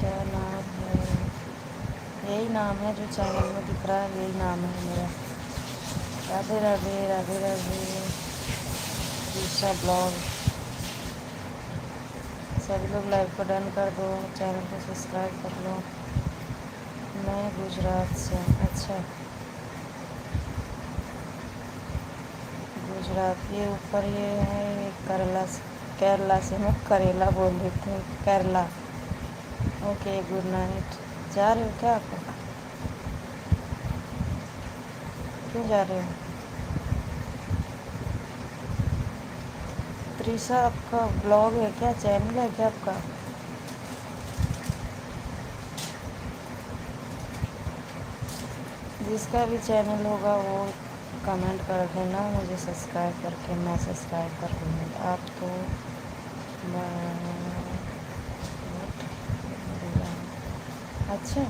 क्या नाम है? यही नाम है जो चैनल में दिख रहा है, यही नाम है मेरा। राधे राधे राधे राधे। दूसरा ब्लॉग। सभी लोग लाइक को डन कर दो, चैनल को सब्सक्राइब कर लो। मैं गुजरात से। अच्छा, गुजरात। ये ऊपर ये है, ये केरला से। केरला से मैं करेला बोल देती हूँ, केरला। Okay, good night. जा रहे हो क्या आप? क्यों जा रहे हो? त्रिशा, आपका ब्लॉग है क्या, चैनल है क्या आपका? जिसका भी चैनल होगा वो कमेंट कर देना मुझे, सब्सक्राइब करके मैं सब्सक्राइब कर लूँगी। आप तो अच्छा,